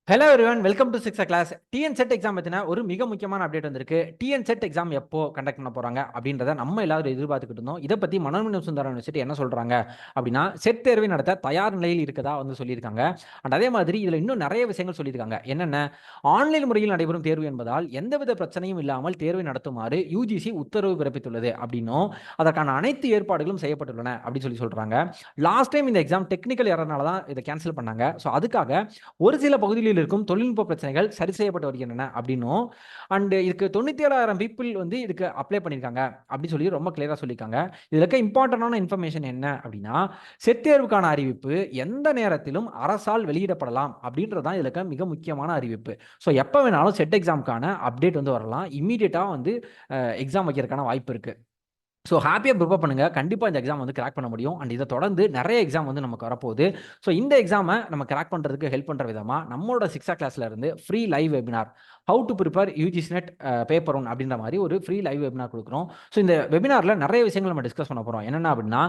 Hello everyone, welcome to six class. TN SET exam பற்றின ஒரு மிக முக்கியமான அப்டேட் வந்திருக்கு. டிஎன் செட் எக்ஸாம் எப்போ கண்டக்ட் பண்ண போகிறாங்க அப்படின்றத நம்ம எல்லாரும் எதிர்பார்த்துக்கிட்டு இருந்தோம். இதை பற்றி மனோன்மணியம் சுந்தரம் யூனிவர்சிட்டி என்ன சொல்கிறாங்க அப்படின்னா, செட் தேர்வை நடத்த தயார் நிலையில் இருக்கதா வந்து சொல்லியிருக்காங்க. அண்ட் அதே மாதிரி இதில் இன்னும் நிறைய விஷயங்கள் சொல்லியிருக்காங்க. என்னென்ன, ஆன்லைன் முறையில் நடைபெறும் தேர்வு என்பதால் எந்தவித பிரச்சனையும் இல்லாமல் தேர்வை நடத்துமாறு யூஜிசி உத்தரவு பிறப்பித்துள்ளது அப்படின்னும், அதற்கான அனைத்து ஏற்பாடுகளும் செய்யப்பட்டுள்ளன அப்படின்னு சொல்கிறாங்க. லாஸ்ட் டைம் இந்த எக்ஸாம் டெக்னிக்கல் எரர்னால தான் இதை கேன்சல் பண்ணாங்க. ஸோ அதுக்காக ஒரு சில பகுதிகளில் இருக்கும் தொழில்நுட்ப பிரச்சனைகள் சரி செய்யப்பட்டு வருகின்றன அப்படின்னும், அண்ட் இதுக்கு 97,000 பீப்புள் வந்து இதுக்கு அப்ளை பண்ணியிருக்காங்க அப்படின்னு சொல்லி ரொம்ப கிளியராக சொல்லியிருக்காங்க. இதில் இருக்க இம்பார்ட்டன்டான இன்ஃபர்மேஷன் என்ன அப்படின்னா, செட் தேர்வுக்கான அறிவிப்பு எந்த நேரத்திலும் அரசால் வெளியிடப்படலாம் அப்படின்றது தான் இதில் இருக்க மிக முக்கியமான அறிவிப்பு. ஸோ எப்போ வேணாலும் செட் எக்ஸாமுக்கான அப்டேட் வந்து வரலாம். இம்மீடியட்டாக வந்து எக்ஸாம் வைக்கிறதுக்கான வாய்ப்பு இருக்குது. ஸோ ஹாப்பியாக ப்ரிப்பேர் பண்ணுங்கள். கண்டிப்பாக இந்த எக்ஸாம் வந்து கிராக் பண்ண முடியும். அண்ட் இதை தொடர்ந்து நிறைய எக்ஸாம் வந்து நமக்கு வரப்போகுது. ஸோ இந்த எக்ஸாமை நம்ம கிராக் பண்ணுறதுக்கு ஹெல்ப் பண்ணுற விதமாக நம்மளோட 6 கிளாஸில் இருந்து free live webinar how to prepare UGC net paper one அப்படின்ற மாதிரி ஒரு ஃப்ரீ லைவ் வெபினார் கொடுக்குறோம். ஸோ இந்த வெபினாரில் நிறைய விஷயங்கள் நம்ம டிஸ்கஸ் பண்ண போகிறோம். என்னென்ன அப்படின்னா,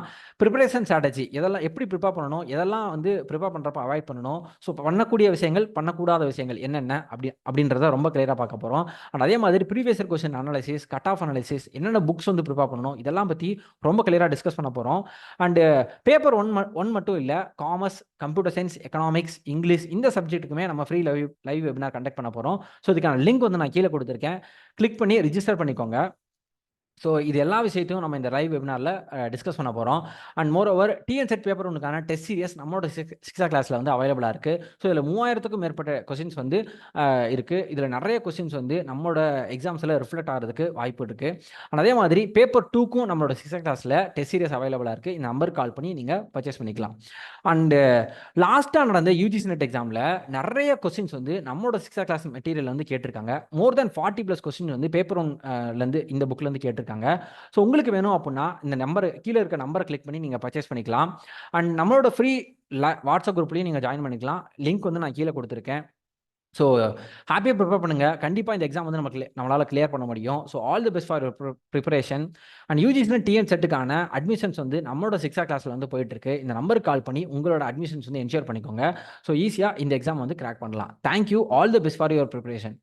ப்ரிப்பரேஷன் ஸ்ட்ராட்டஜி, எதெல்லாம் எப்படி ப்ரிப்பேர் பண்ணணும், எதெல்லாம் வந்து ப்ரிப்பேர் பண்ணுறப்ப அவாய்ட் பண்ணணும், ஸோ பண்ணக்கூடிய விஷயங்கள், பண்ணக்கூடாத விஷயங்கள் என்னென்ன அப்படின்றத ரொம்ப கிளியராக பார்க்க போகிறோம். அண்ட் அதே மாதிரி previous year question analysis, cut off analysis, என்னென்ன புக்ஸ் வந்து ப்ரிப்பேர் பண்ணணும், இதெல்லாம் பற்றி ரொம்ப கிளியராக டிஸ்கஸ் பண்ண போகிறோம். அண்டு பேப்பர் ஒன் மட்டும் இல்லை, commerce, computer science, economics, English இந்த சப்ஜெக்ட்டுக்குமே நம்ம ஃப்ரீ லைவ் வெபினார் கண்டக்ட் பண்ண போகிறோம். ஸோ இதுக்கான லிங்க் வந்து நான் கீழே கொடுத்துருக்கேன். கிளிக் பண்ணி ரிஜிஸ்டர் பண்ணிக்கோங்க. ஸோ இது எல்லா விஷயத்தையும் நம்ம இந்த லைவ் வெபினாரில் டிஸ்கஸ் பண்ண போகிறோம். And moreover TN SET paper ஒன்றுக்கான டெஸ்ட் சீரியஸ் நம்மளோட சிக்ஸா கிளாஸில் வந்து அவைலபிளாக இருக்குது. ஸோ இதில் 3000க்கும் மேற்பட்ட கொஸ்டின்ஸ் வந்து இருக்குது. இதில் நிறைய கொஸ்டின்ஸ் வந்து நம்மளோட எக்ஸாம்ஸில் ரிஃப்ளெக்ட் ஆகிறதுக்கு வாய்ப்பு இருக்குது. அண்ட் அதே மாதிரி பேப்பர் 2க்கும் நம்மளோட சிக்ஸா கிளாஸில் டெஸ்ட் சீரியஸ் அவைலபிளாக இருக்குது. இந்த நம்பருக்கு கால் பண்ணி நீங்கள் பர்ச்சேஸ் பண்ணிக்கலாம். அண்டு லாஸ்ட்டாக நடந்த யூஜிசி நெட் எக்ஸாமில் நிறைய கொஸ்டின்ஸ் வந்து நம்மளோட சிக்ஸா கிளாஸ் மெட்டீரியல் வந்து கேட்டிருக்காங்க. மோர் தென் 40+ கொஸ்டின் வந்து பேப்பர் ஒன்லேருந்து இந்த புக்லேருந்து கேட்டிருக்காங்க. ஸோ உங்களுக்கு வேணும் அப்படின்னா இந்த நம்பர் கீழே இருக்க நம்பரை கிளிக் பண்ணி நீங்கள் பர்ச்சேஸ் பண்ணிக்கலாம். அண்ட் நம்மளோட ஃப்ரீ வாட்ஸ்அப் குரூப்லையும் நீங்கள் ஜாயின் பண்ணிக்கலாம். லிங்க் வந்து நான் கீழே கொடுத்துருக்கேன். ஸோ ஹாப்பியாக ப்ரிப்பேர் பண்ணுங்கள். கண்டிப்பாக இந்த எக்ஸாம் வந்து நம்மளால் கிளியர் பண்ண முடியும். So all the best for preparation. And UGC TN செட்டுக்கான அட்மிஷன்ஸ் வந்து நம்மளோட சிக்ஸா கிளாஸில் வந்து போயிட்டுருக்கு. இந்த நம்பருக்கு கால் பண்ணி உங்களோட அட்மிஷன்ஸ் வந்து என்ஷூர் பண்ணிக்கோங்க. ஸோ ஈஸியாக இந்த எக்ஸாம் வந்து கிராக் பண்ணலாம். Thank you. All the best for your preparation.